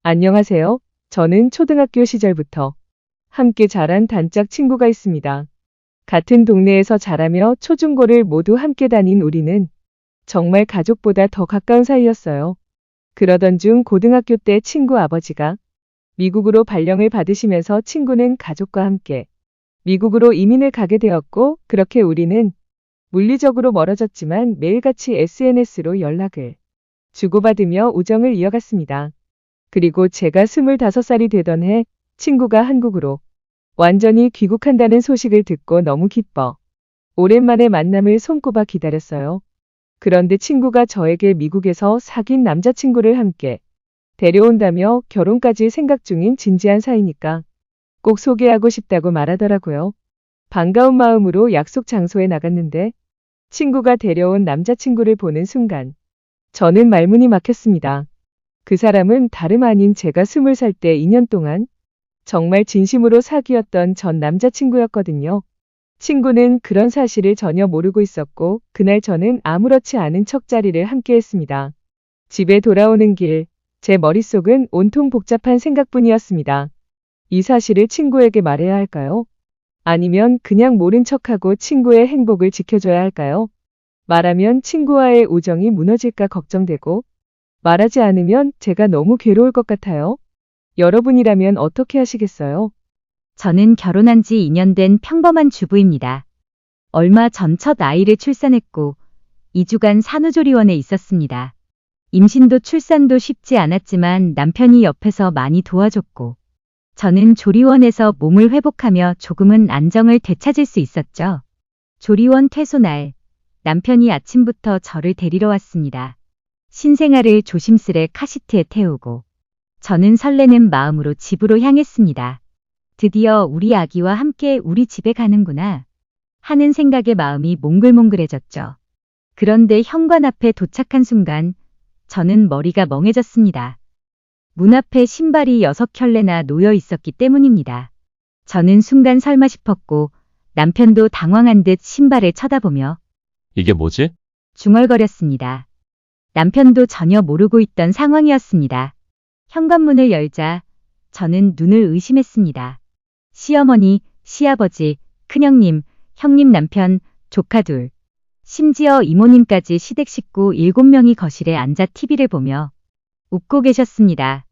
안녕하세요. 저는 초등학교 시절부터 함께 자란 단짝 친구가 있습니다. 같은 동네에서 자라며 초중고를 모두 함께 다닌 우리는 정말 가족보다 더 가까운 사이였어요. 그러던 중 고등학교 때 친구 아버지가 미국으로 발령을 받으시면서 친구는 가족과 함께 미국으로 이민을 가게 되었고, 그렇게 우리는 물리적으로 멀어졌지만 매일같이 SNS로 연락을 주고받으며 우정을 이어갔습니다. 그리고 제가 25살이 되던 해 친구가 한국으로 완전히 귀국한다는 소식을 듣고 너무 기뻐 오랜만에 만남을 손꼽아 기다렸어요. 그런데 친구가 저에게 미국에서 사귄 남자친구를 함께 데려온다며 결혼까지 생각 중인 진지한 사이니까 꼭 소개하고 싶다고 말하더라고요. 반가운 마음으로 약속 장소에 나갔는데 친구가 데려온 남자친구를 보는 순간 저는 말문이 막혔습니다. 그 사람은 다름 아닌 제가 20살 때 2년 동안 정말 진심으로 사귀었던 전 남자친구였거든요. 친구는 그런 사실을 전혀 모르고 있었고, 그날 저는 아무렇지 않은 척자리를 함께 했습니다. 집에 돌아오는 길, 제 머릿속은 온통 복잡한 생각뿐이었습니다. 이 사실을 친구에게 말해야 할까요? 아니면 그냥 모른 척하고 친구의 행복을 지켜줘야 할까요? 말하면 친구와의 우정이 무너질까 걱정되고, 말하지 않으면 제가 너무 괴로울 것 같아요. 여러분이라면 어떻게 하시겠어요? 저는 결혼한 지 2년 된 평범한 주부입니다. 얼마 전 첫 아이를 출산했고 2주간 산후조리원에 있었습니다. 임신도 출산도 쉽지 않았지만 남편이 옆에서 많이 도와줬고, 저는 조리원에서 몸을 회복하며 조금은 안정을 되찾을 수 있었죠. 조리원 퇴소 날, 남편이 아침부터 저를 데리러 왔습니다. 신생아를 조심스레 카시트에 태우고 저는 설레는 마음으로 집으로 향했습니다. 드디어 우리 아기와 함께 우리 집에 가는구나 하는 생각에 마음이 몽글몽글해졌죠. 그런데 현관 앞에 도착한 순간 저는 머리가 멍해졌습니다. 문 앞에 신발이 6켤레나 놓여 있었기 때문입니다. 저는 순간 설마 싶었고 남편도 당황한 듯 신발을 쳐다보며 이게 뭐지? 중얼거렸습니다. 남편도 전혀 모르고 있던 상황이었습니다. 현관문을 열자 저는 눈을 의심했습니다. 시어머니, 시아버지, 큰형님, 형님 남편, 조카 둘, 심지어 이모님까지 시댁 식구 7명이 거실에 앉아 TV를 보며 웃고 계셨습니다.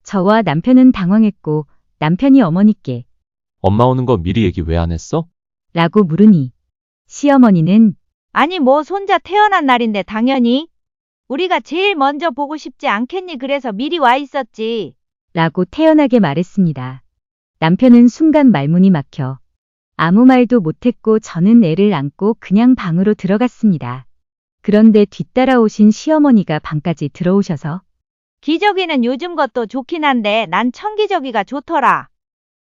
저와 남편은 당황했고 남편이 어머니께 엄마 오는 거 미리 얘기 왜 안 했어? 라고 물으니 시어머니는 아니 뭐 손자 태어난 날인데 당연히 우리가 제일 먼저 보고 싶지 않겠니? 그래서 미리 와 있었지. 라고 태연하게 말했습니다. 남편은 순간 말문이 막혀 아무 말도 못했고 저는 애를 안고 그냥 방으로 들어갔습니다. 그런데 뒤따라오신 시어머니가 방까지 들어오셔서 기저귀는 요즘 것도 좋긴 한데 난 청기저귀가 좋더라.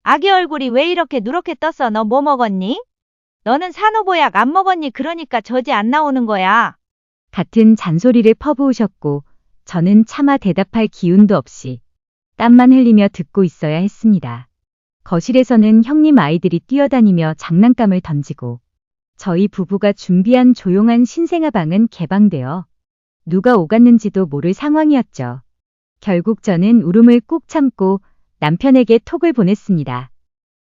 아기 얼굴이 왜 이렇게 누렇게 떴어? 너 뭐 먹었니? 너는 산후보약 안 먹었니? 그러니까 젖이 안 나오는 거야. 같은 잔소리를 퍼부으셨고 저는 차마 대답할 기운도 없이 땀만 흘리며 듣고 있어야 했습니다. 거실에서는 형님 아이들이 뛰어다니며 장난감을 던지고 저희 부부가 준비한 조용한 신생아 방은 개방되어 누가 오갔는지도 모를 상황이었죠. 결국 저는 울음을 꾹 참고 남편에게 톡을 보냈습니다.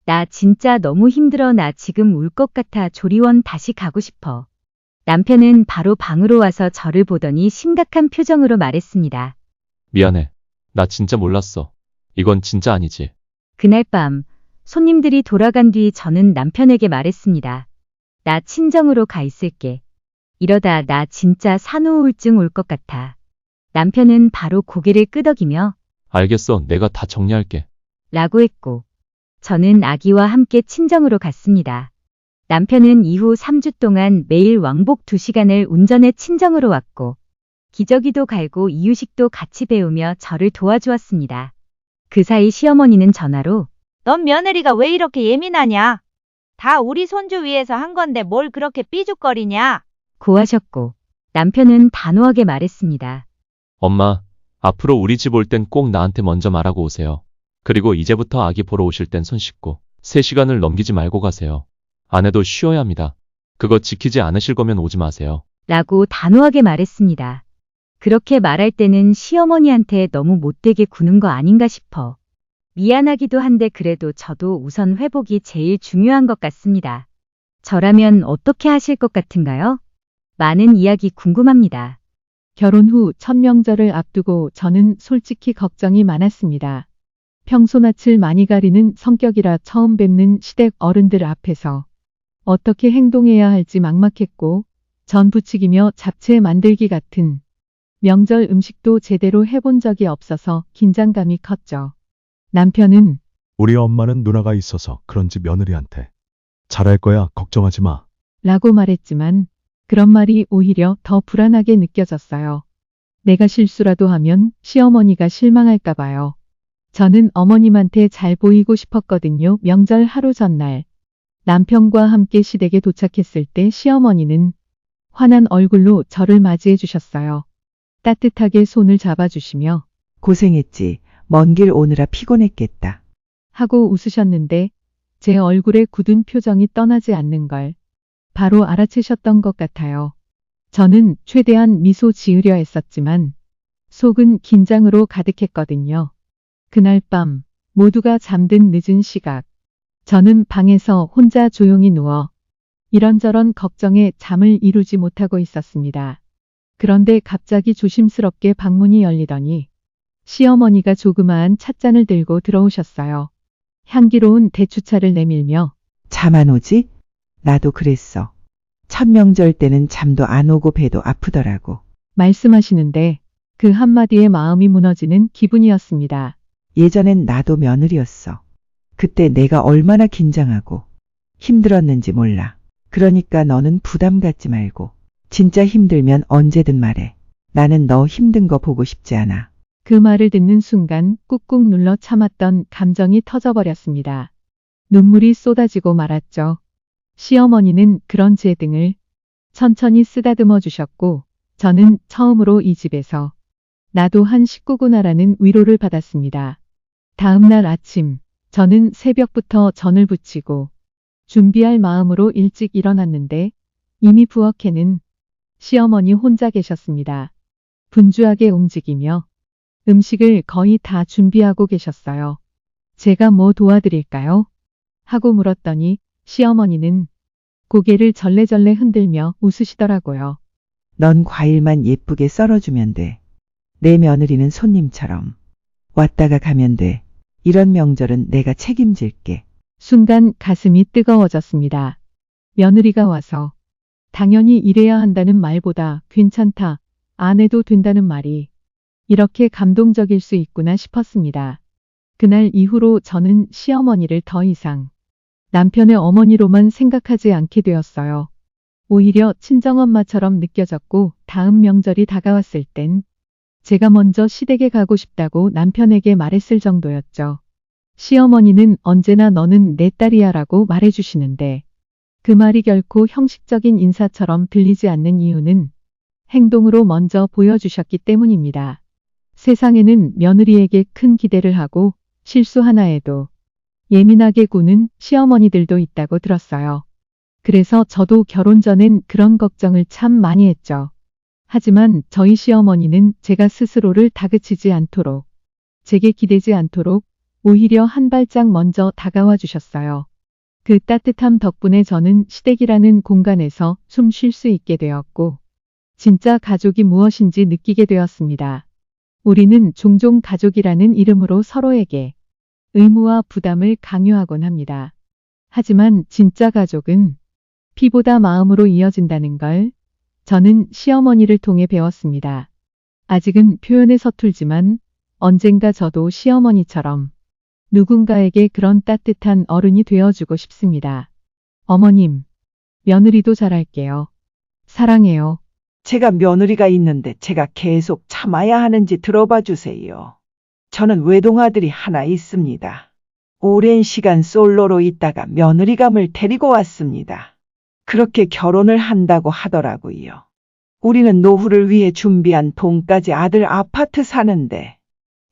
나 진짜 너무 힘들어. 나 지금 울 것 같아. 조리원 다시 가고 싶어. 남편은 바로 방으로 와서 저를 보더니 심각한 표정으로 말했습니다. 미안해. 나 진짜 몰랐어. 이건 진짜 아니지. 그날 밤 손님들이 돌아간 뒤 저는 남편에게 말했습니다. 나 친정으로 가 있을게. 이러다 나 진짜 산후우울증 올 것 같아. 남편은 바로 고개를 끄덕이며 알겠어. 내가 다 정리할게. 라고 했고 저는 아기와 함께 친정으로 갔습니다. 남편은 이후 3주 동안 매일 왕복 2시간을 운전해 친정으로 왔고 기저귀도 갈고 이유식도 같이 배우며 저를 도와주었습니다. 그 사이 시어머니는 전화로 넌 며느리가 왜 이렇게 예민하냐? 다 우리 손주 위해서 한 건데 뭘 그렇게 삐죽거리냐? 고하셨고 남편은 단호하게 말했습니다. 엄마, 앞으로 우리 집 올 땐 꼭 나한테 먼저 말하고 오세요. 그리고 이제부터 아기 보러 오실 땐 손 씻고 3시간을 넘기지 말고 가세요. 아내도 쉬어야 합니다. 그거 지키지 않으실 거면 오지 마세요. 라고 단호하게 말했습니다. 그렇게 말할 때는 시어머니한테 너무 못되게 구는 거 아닌가 싶어. 미안하기도 한데 그래도 저도 우선 회복이 제일 중요한 것 같습니다. 저라면 어떻게 하실 것 같은가요? 많은 이야기 궁금합니다. 결혼 후 첫 명절을 앞두고 저는 솔직히 걱정이 많았습니다. 평소 낯을 많이 가리는 성격이라 처음 뵙는 시댁 어른들 앞에서 어떻게 행동해야 할지 막막했고, 전 부치기며 잡채 만들기 같은 명절 음식도 제대로 해본 적이 없어서 긴장감이 컸죠. 남편은 우리 엄마는 누나가 있어서 그런지 며느리한테 잘할 거야, 걱정하지 마. 라고 말했지만 그런 말이 오히려 더 불안하게 느껴졌어요. 내가 실수라도 하면 시어머니가 실망할까 봐요. 저는 어머님한테 잘 보이고 싶었거든요. 명절 하루 전날 남편과 함께 시댁에 도착했을 때 시어머니는 환한 얼굴로 저를 맞이해 주셨어요. 따뜻하게 손을 잡아주시며 고생했지. 먼 길 오느라 피곤했겠다. 하고 웃으셨는데 제 얼굴에 굳은 표정이 떠나지 않는 걸 바로 알아채셨던 것 같아요. 저는 최대한 미소 지으려 했었지만 속은 긴장으로 가득했거든요. 그날 밤 모두가 잠든 늦은 시각, 저는 방에서 혼자 조용히 누워 이런저런 걱정에 잠을 이루지 못하고 있었습니다. 그런데 갑자기 조심스럽게 방문이 열리더니 시어머니가 조그마한 찻잔을 들고 들어오셨어요. 향기로운 대추차를 내밀며 잠 안 오지? 나도 그랬어. 첫 명절 때는 잠도 안 오고 배도 아프더라고. 말씀하시는데 그 한마디에 마음이 무너지는 기분이었습니다. 예전엔 나도 며느리였어. 그때 내가 얼마나 긴장하고 힘들었는지 몰라. 그러니까 너는 부담 갖지 말고 진짜 힘들면 언제든 말해. 나는 너 힘든 거 보고 싶지 않아. 그 말을 듣는 순간 꾹꾹 눌러 참았던 감정이 터져버렸습니다. 눈물이 쏟아지고 말았죠. 시어머니는 그런 제 등을 천천히 쓰다듬어 주셨고 저는 처음으로 이 집에서 나도 한 식구구나라는 위로를 받았습니다. 다음 날 아침 저는 새벽부터 전을 부치고 준비할 마음으로 일찍 일어났는데 이미 부엌에는 시어머니 혼자 계셨습니다. 분주하게 움직이며 음식을 거의 다 준비하고 계셨어요. 제가 뭐 도와드릴까요? 하고 물었더니 시어머니는 고개를 절레절레 흔들며 웃으시더라고요. 넌 과일만 예쁘게 썰어주면 돼. 내 며느리는 손님처럼 왔다가 가면 돼. 이런 명절은 내가 책임질게. 순간 가슴이 뜨거워졌습니다. 며느리가 와서 당연히 이래야 한다는 말보다 괜찮다, 안 해도 된다는 말이 이렇게 감동적일 수 있구나 싶었습니다. 그날 이후로 저는 시어머니를 더 이상 남편의 어머니로만 생각하지 않게 되었어요. 오히려 친정엄마처럼 느껴졌고 다음 명절이 다가왔을 땐 제가 먼저 시댁에 가고 싶다고 남편에게 말했을 정도였죠. 시어머니는 언제나 너는 내 딸이야 라고 말해주시는데 그 말이 결코 형식적인 인사처럼 들리지 않는 이유는 행동으로 먼저 보여주셨기 때문입니다. 세상에는 며느리에게 큰 기대를 하고 실수 하나에도 예민하게 구는 시어머니들도 있다고 들었어요. 그래서 저도 결혼 전엔 그런 걱정을 참 많이 했죠. 하지만 저희 시어머니는 제가 스스로를 다그치지 않도록, 제게 기대지 않도록 오히려 한 발짝 먼저 다가와 주셨어요. 그 따뜻함 덕분에 저는 시댁이라는 공간에서 숨 쉴 수 있게 되었고, 진짜 가족이 무엇인지 느끼게 되었습니다. 우리는 종종 가족이라는 이름으로 서로에게 의무와 부담을 강요하곤 합니다. 하지만 진짜 가족은 피보다 마음으로 이어진다는 걸 저는 시어머니를 통해 배웠습니다. 아직은 표현에 서툴지만 언젠가 저도 시어머니처럼 누군가에게 그런 따뜻한 어른이 되어주고 싶습니다. 어머님, 며느리도 잘할게요. 사랑해요. 제가 며느리가 있는데 제가 계속 참아야 하는지 들어봐 주세요. 저는 외동아들이 하나 있습니다. 오랜 시간 솔로로 있다가 며느리감을 데리고 왔습니다. 그렇게 결혼을 한다고 하더라고요. 우리는 노후를 위해 준비한 돈까지 아들 아파트 사는데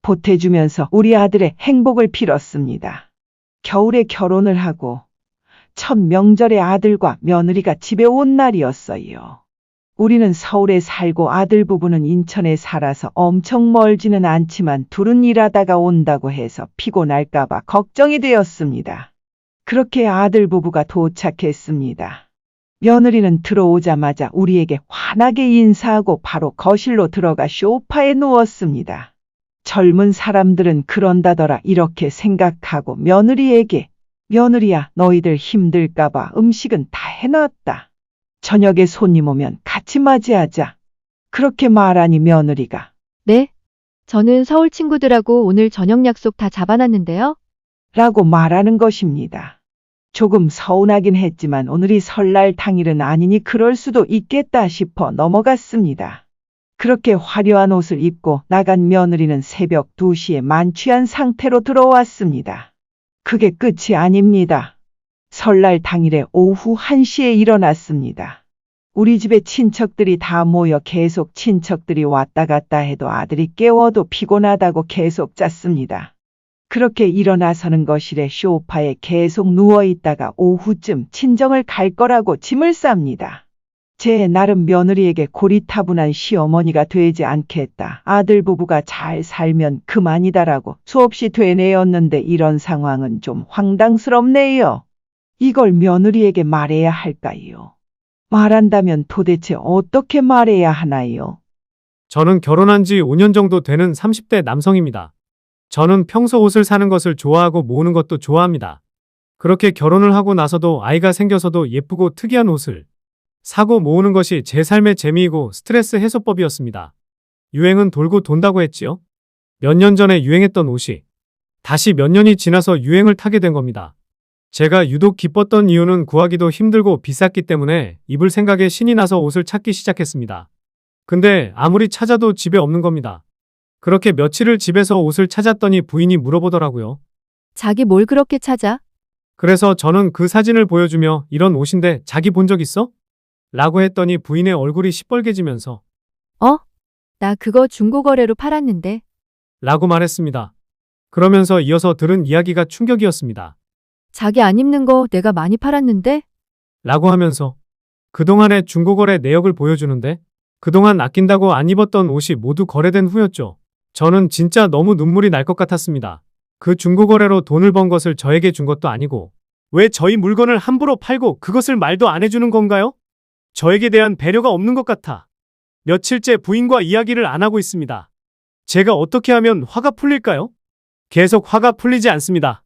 보태주면서 우리 아들의 행복을 빌었습니다. 겨울에 결혼을 하고 첫 명절에 아들과 며느리가 집에 온 날이었어요. 우리는 서울에 살고 아들 부부는 인천에 살아서 엄청 멀지는 않지만 둘은 일하다가 온다고 해서 피곤할까봐 걱정이 되었습니다. 그렇게 아들 부부가 도착했습니다. 며느리는 들어오자마자 우리에게 환하게 인사하고 바로 거실로 들어가 소파에 누웠습니다. 젊은 사람들은 그런다더라 이렇게 생각하고 며느리에게 며느리야 너희들 힘들까봐 음식은 다 해놨다. 저녁에 손님 오면 같이 맞이하자. 그렇게 말하니 며느리가 네? 저는 서울 친구들하고 오늘 저녁 약속 다 잡아놨는데요. 라고 말하는 것입니다. 조금 서운하긴 했지만 오늘이 설날 당일은 아니니 그럴 수도 있겠다 싶어 넘어갔습니다. 그렇게 화려한 옷을 입고 나간 며느리는 새벽 2시에 만취한 상태로 들어왔습니다. 그게 끝이 아닙니다. 설날 당일에 오후 1시에 일어났습니다. 우리 집에 친척들이 다 모여 계속 친척들이 왔다 갔다 해도 아들이 깨워도 피곤하다고 계속 짰습니다. 그렇게 일어나서는 거실에 소파에 계속 누워있다가 오후쯤 친정을 갈 거라고 짐을 쌉니다. 제 나름 며느리에게 고리타분한 시어머니가 되지 않겠다. 아들 부부가 잘 살면 그만이다라고 수없이 되뇌었는데 이런 상황은 좀 황당스럽네요. 이걸 며느리에게 말해야 할까요? 말한다면 도대체 어떻게 말해야 하나요? 저는 결혼한 지 5년 정도 되는 30대 남성입니다. 저는 평소 옷을 사는 것을 좋아하고 모으는 것도 좋아합니다. 그렇게 결혼을 하고 나서도 아이가 생겨서도 예쁘고 특이한 옷을 사고 모으는 것이 제 삶의 재미이고 스트레스 해소법이었습니다. 유행은 돌고 돈다고 했지요? 몇 년 전에 유행했던 옷이 다시 몇 년이 지나서 유행을 타게 된 겁니다. 제가 유독 기뻤던 이유는 구하기도 힘들고 비쌌기 때문에 입을 생각에 신이 나서 옷을 찾기 시작했습니다. 근데 아무리 찾아도 집에 없는 겁니다. 그렇게 며칠을 집에서 옷을 찾았더니 부인이 물어보더라고요. 자기 뭘 그렇게 찾아? 그래서 저는 그 사진을 보여주며 이런 옷인데 자기 본 적 있어? 라고 했더니 부인의 얼굴이 시뻘개지면서 나 그거 중고거래로 팔았는데. 라고 말했습니다. 그러면서 이어서 들은 이야기가 충격이었습니다. 자기 안 입는 거 내가 많이 팔았는데? 라고 하면서 그동안의 중고거래 내역을 보여주는데 그동안 아낀다고 안 입었던 옷이 모두 거래된 후였죠. 저는 진짜 너무 눈물이 날 것 같았습니다. 그 중고거래로 돈을 번 것을 저에게 준 것도 아니고 왜 저희 물건을 함부로 팔고 그것을 말도 안 해주는 건가요? 저에게 대한 배려가 없는 것 같아 며칠째 부인과 이야기를 안 하고 있습니다. 제가 어떻게 하면 화가 풀릴까요? 계속 화가 풀리지 않습니다.